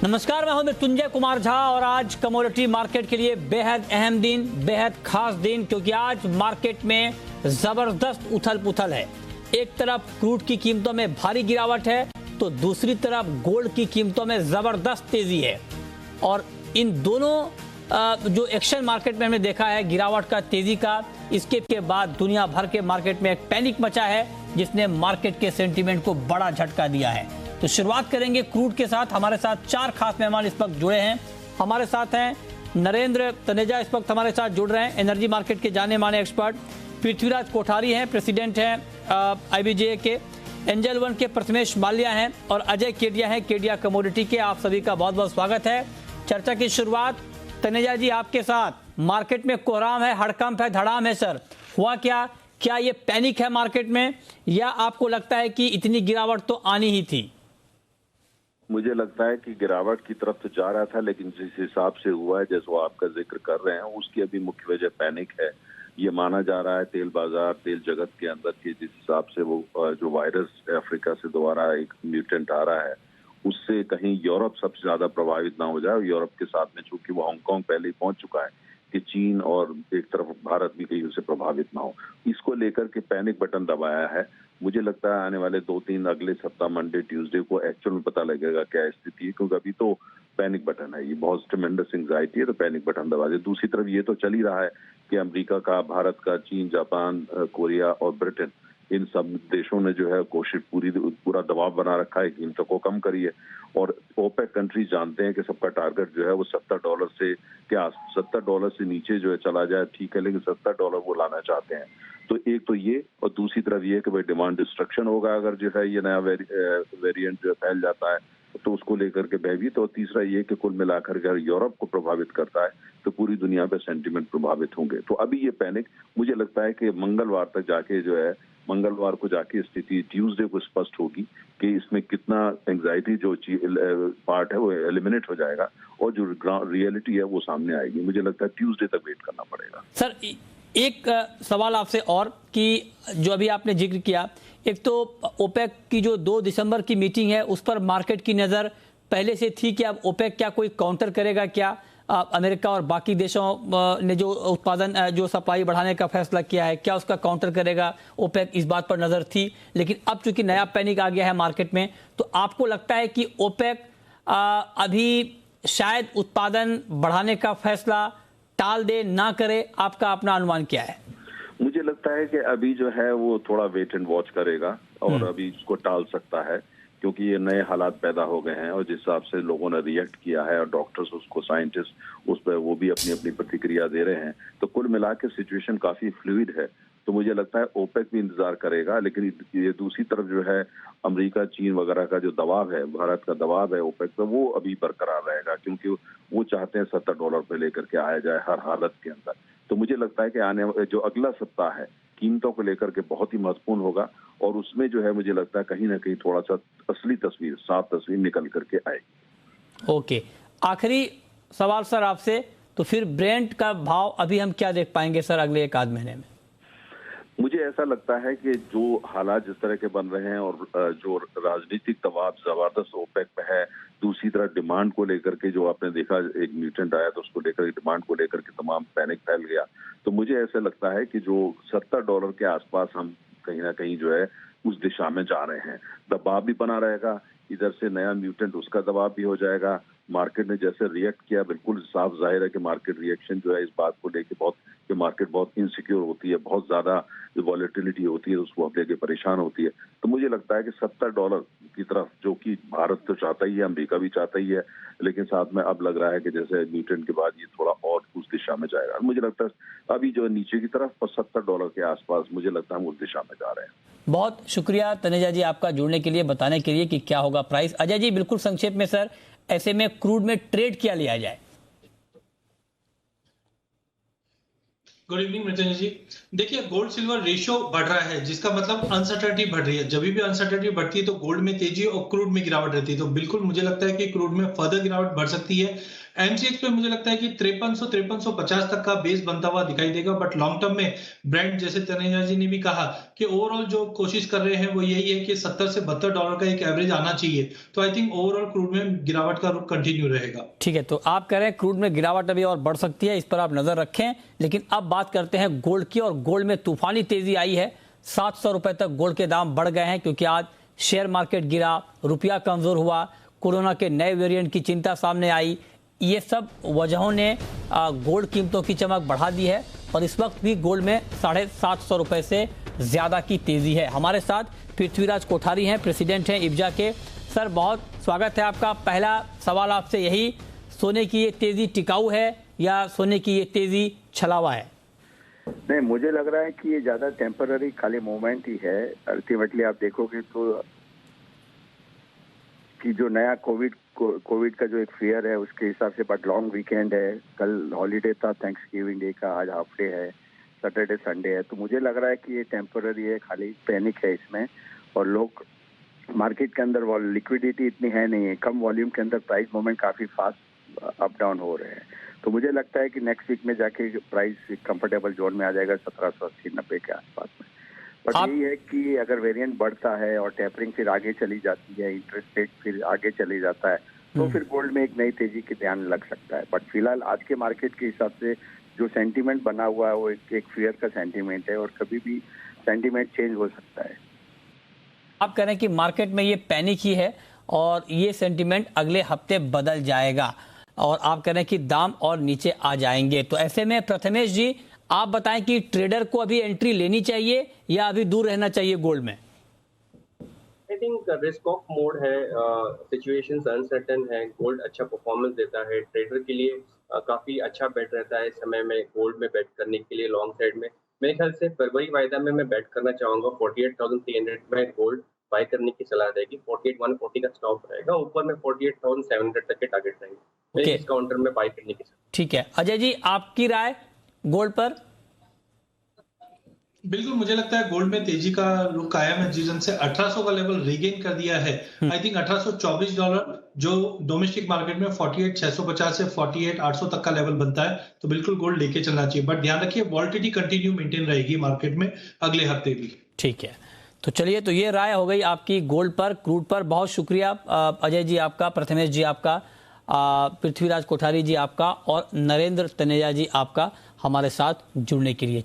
नमस्कार, मैं हूं मृत्युंजय कुमार झा और आज कमोडिटी मार्केट के लिए बेहद अहम दिन, बेहद खास दिन, क्योंकि आज मार्केट में जबरदस्त उथल पुथल है। एक तरफ क्रूड की कीमतों में भारी गिरावट है तो दूसरी तरफ गोल्ड की कीमतों में जबरदस्त तेजी है। और इन दोनों जो एक्शन मार्केट में हमने देखा है गिरावट का, तेजी का, इसके बाद दुनिया भर के मार्केट में एक पैनिक मचा है जिसने मार्केट के सेंटीमेंट को बड़ा झटका दिया है। तो शुरुआत करेंगे क्रूड के साथ। हमारे साथ चार खास मेहमान इस वक्त जुड़े हैं। हमारे साथ हैं नरेंद्र तनेजा, इस वक्त हमारे साथ जुड़ रहे हैं, एनर्जी मार्केट के जाने माने एक्सपर्ट। पृथ्वीराज कोठारी हैं, प्रेसिडेंट हैं IBJ के। एंजल वन के प्रथमेश माल्या हैं और अजय केडिया हैं, केडिया कमोडिटी के। आप सभी का बहुत बहुत स्वागत है। चर्चा की शुरुआत तनेजा जी आपके साथ। मार्केट में कोहराम है, हड़कंप है, धड़ाम है सर, हुआ क्या ये पैनिक है मार्केट में, या आपको लगता है कि इतनी गिरावट तो आनी ही थी? मुझे लगता है कि गिरावट की तरफ तो जा रहा था, लेकिन जिस हिसाब से हुआ है, जैसे वो आपका जिक्र कर रहे हैं, उसकी अभी मुख्य वजह पैनिक है। ये माना जा रहा है तेल बाजार, तेल जगत के अंदर की जिस हिसाब से वो जो वायरस अफ्रीका से दोबारा एक म्यूटेंट आ रहा है, उससे कहीं यूरोप सबसे ज्यादा प्रभावित ना हो जाए। और यूरोप के साथ में चूंकि वो हांगकांग पहले ही पहुंच चुका है कि चीन और एक तरफ भारत भी कहीं उससे प्रभावित ना हो, इसको लेकर के पैनिक बटन दबाया है। मुझे लगता है आने वाले 2-3 अगले सप्ताह मंडे ट्यूसडे को एक्चुअल में पता लगेगा क्या स्थिति है, क्योंकि अभी तो पैनिक बटन है, ये बहुत ट्रेमेंडस एंग्जाइटी है, तो पैनिक बटन दबा दे। दूसरी तरफ ये तो चल ही रहा है कि अमेरिका का, भारत का, चीन, जापान, कोरिया और ब्रिटेन, इन सब देशों ने जो है कोशिश पूरा दबाव बना रखा है, कीमतों को कम करिए। और ओपेक कंट्रीज जानते हैं कि सबका टारगेट जो है वो $70 से क्या $70 से नीचे जो है चला जाए ठीक है, लेकिन $70 वो लाना चाहते हैं। तो एक तो ये, और दूसरी तरफ ये कि भाई डिमांड डिस्ट्रक्शन होगा अगर जो है ये नया वेरिएंट जो फैल जाता है, तो उसको लेकर के भयभीत। और तीसरा ये कि कुल मिलाकर अगर यूरोप को प्रभावित करता है तो पूरी दुनिया पे सेंटीमेंट प्रभावित होंगे। तो अभी ये पैनिक मुझे लगता है कि मंगलवार को जाके स्थिति ट्यूसडे को स्पष्ट होगी कि इसमें कितना एंग्जाइटी जो पार्ट है वो एलिमिनेट हो जाएगा और जो रियलिटी है वो सामने आएगी। मुझे लगता है ट्यूसडे तक वेट करना पड़ेगा। सर एक सवाल आपसे और, कि जो अभी आपने जिक्र किया, एक तो ओपेक की जो 2 दिसंबर की मीटिंग है उस पर मार्केट की नजर पहले से थी कि अब ओपेक क्या कोई काउंटर करेगा क्या? अमेरिका और बाकी देशों ने जो उत्पादन, जो सप्लाई बढ़ाने का फैसला किया है, क्या उसका काउंटर करेगा ओपेक, इस बात पर नजर थी। लेकिन अब चूंकि नया पैनिक आ गया है मार्केट में, तो आपको लगता है कि ओपेक अभी शायद उत्पादन बढ़ाने का फैसला टाल दे, ना करे? आपका अपना अनुमान क्या है? मुझे लगता है कि अभी जो है वो थोड़ा वेट एंड वॉच करेगा और अभी इसको टाल सकता है, क्योंकि ये नए हालात पैदा हो गए हैं और जिस हिसाब से लोगों ने रिएक्ट किया है और डॉक्टर्स उसको, साइंटिस्ट उस पर वो भी अपनी अपनी प्रतिक्रिया दे रहे हैं, तो कुल मिला के सिचुएशन काफी फ्लूइड है। तो मुझे लगता है ओपेक भी इंतजार करेगा, लेकिन ये दूसरी तरफ जो है अमेरिका, चीन वगैरह का जो दबाव है, भारत का दबाव है ओपेक पर, वो अभी बरकरार रहेगा, क्योंकि वो चाहते हैं $70 पे लेकर के आया जाए हर हालत के अंदर। तो मुझे लगता है कि आने जो अगला सप्ताह है कीमतों को लेकर के बहुत ही महत्वपूर्ण होगा और उसमें जो है मुझे लगता है कहीं ना कहीं थोड़ा सा असली तस्वीर, साफ तस्वीर निकल करके आएगी। ओके, आखिरी सवाल सर आपसे, तो फिर ब्रेंट का भाव अभी हम क्या देख पाएंगे सर अगले 1-आध महीने में? मुझे ऐसा लगता है कि जो हालात जिस तरह के बन रहे हैं और जो राजनीतिक दबाव जबरदस्त ओपेक पे है, दूसरी तरफ डिमांड को लेकर के जो आपने देखा एक म्यूटेंट आया तो उसको लेकर डिमांड को लेकर के तमाम पैनिक फैल गया। तो मुझे ऐसा लगता है कि जो $70 के आसपास हम कहीं ना कहीं जो है उस दिशा में जा रहे हैं। दबाव भी बना रहेगा, इधर से नया म्यूटेंट उसका दबाव भी हो जाएगा। मार्केट ने जैसे रिएक्ट किया, बिल्कुल साफ जाहिर है कि मार्केट रिएक्शन जो है इस बात को लेके बहुत, कि मार्केट बहुत इनसिक्योर होती है, बहुत ज्यादा वॉलेटिलिटी होती है, उसको लेके परेशान होती है। तो मुझे लगता है कि $70 की तरफ, जो कि भारत तो चाहता ही है, अमेरिका भी चाहता ही है, लेकिन साथ में अब लग रहा है कि जैसे म्यूटेंट के बाद ये थोड़ा और उस दिशा में जाएगा। मुझे लगता है अभी जो नीचे की तरफ पर $70 के आसपास, मुझे लगता है हम उस दिशा में जा रहे हैं। बहुत शुक्रिया तनेजा जी आपका जुड़ने के लिए, बताने के लिए कि क्या होगा प्राइस। अजय जी बिल्कुल संक्षेप में सर, ऐसे में क्रूड में ट्रेड क्या लिया जाए? गुड इवनिंग मृत्युंजय जी। देखिए, गोल्ड सिल्वर रेशियो बढ़ रहा है, जिसका मतलब अनसर्टेनिटी बढ़ रही है। जब भी अनसर्टेनिटी बढ़ती है तो गोल्ड में तेजी और क्रूड में गिरावट रहती है। तो बिल्कुल मुझे लगता है कि क्रूड में फर्दर गिरावट बढ़ सकती है। एमसीएक्स पे मुझे लगता है कि 5350 तक का बेस बनता हुआ दिखाई देगा, बट लॉन्ग टर्म में ब्रांड जैसे तनेजा जी ने भी कहा कि ओवरऑल जो कोशिश कर रहे हैं वो यही है कि 70 से $72 का एक एवरेज आना चाहिए। तो आई थिंक ओवरऑल क्रूड में गिरावट का रुख कंटिन्यू रहेगा। ठीक है, तो आप कह रहे हैं क्रूड में गिरावट अभी और बढ़ सकती है, इस पर आप नजर रखें। लेकिन अब बात करते हैं गोल्ड की, और गोल्ड में तूफानी तेजी आई है। 700 रुपए तक गोल्ड के दाम बढ़ गए हैं, क्योंकि आज शेयर मार्केट गिरा, रुपया कमजोर हुआ, कोरोना के नए वेरिएंट की चिंता सामने आई। ये सब वजहों ने गोल्ड कीमतों की चमक बढ़ा दी है, और इस वक्त भी गोल्ड में 750 रुपए से ज्यादा की तेजी है। हमारे साथ पृथ्वीराज कोठारी हैं, प्रेसिडेंट हैं इब्जा के। सर, बहुत स्वागत है आपका। पहला सवाल आपसे यही, सोने की ये तेजी टिकाऊ है या सोने की ये तेजी छलावा है? नहीं, मुझे लग रहा है कि ये ज्यादा टेम्पररी खाली मोमेंट ही है। अल्टीमेटली आप देखोगे तो कि जो नया कोविड का जो एक फियर है उसके हिसाब से, बट लॉन्ग वीकेंड है, कल हॉलीडे था थैंक्सगिविंग डे का, आज हाफ डे है, सैटरडे संडे है, तो मुझे लग रहा है कि ये टेम्पररी है, खाली पैनिक है इसमें। और लोग मार्केट के अंदर लिक्विडिटी इतनी है नहीं है, कम वॉल्यूम के अंदर प्राइस मूवमेंट काफी फास्ट अप डाउन हो रहे हैं। तो मुझे लगता है कि नेक्स्ट वीक में जाके प्राइस कंफर्टेबल जोन में आ जाएगा 1780-90 के आसपास में। बट यही है कि अगर वेरिएंट बढ़ता है और टेपरिंग फिर आगे चली जाती है, इंटरेस्ट रेट फिर आगे चली जाता है, तो फिर गोल्ड में एक नई तेजी के ध्यान लग सकता है। बट फिलहाल आज के मार्केट के हिसाब से जो सेंटीमेंट बना हुआ है वो एक फियर का सेंटीमेंट है, और कभी भी सेंटीमेंट चेंज हो सकता है। आप कह रहे हैं कि मार्केट में ये पैनिक ही है और ये सेंटीमेंट अगले हफ्ते बदल जाएगा, और आप कह रहे हैं कि दाम और नीचे आ जाएंगे। तो ऐसे में प्रथमेश जी, आप बताएं कि ट्रेडर को अभी एंट्री लेनी चाहिए या अभी दूर रहना चाहिए गोल्ड में? I think risk of mode है, सिचुएशंस अनसर्टेन है, गोल्ड अच्छा परफॉर्मेंस देता है, ट्रेडर के लिए काफी अच्छा बेट रहता है इस समय में गोल्ड में बेट करने के लिए लॉन्ग साइड में। मेरे ख्याल से फरवरी वायदा में मैं बेट करना चाहूंगा 48,300 में गोल्ड बाय करने की सलाह रहेगी। 48,140 का स्टॉप रहेगा, ऊपर में 48,700 तक के टारगेट रहेंगे इस काउंटर में बाय करने की। ठीक है, अजय जी, आपकी राय गोल्ड पर? बिल्कुल, मुझे लगता है गोल्ड में तेजी का रुख कायम है, जिस से 1800 का लेवल रीगेन कर दिया है। आई थिंक $1824 जो डोमेस्टिक मार्केट में 48,650 से 48,800 तक का लेवल बनता है, तो बिल्कुल गोल्ड लेके चलना चाहिए। बट ध्यान रखिए, वॉलेटिलिटी कंटिन्यू मेंटेन रहेगी मार्केट में अगले हफ्ते भी। ठीक है, तो चलिए, तो ये राय हो गई आपकी गोल्ड पर, क्रूड पर। बहुत शुक्रिया अजय जी आपका, प्रथमेश जी आपका, पृथ्वीराज कोठारी जी आपका, और नरेंद्र तनेजा जी आपका हमारे साथ जुड़ने के लिए।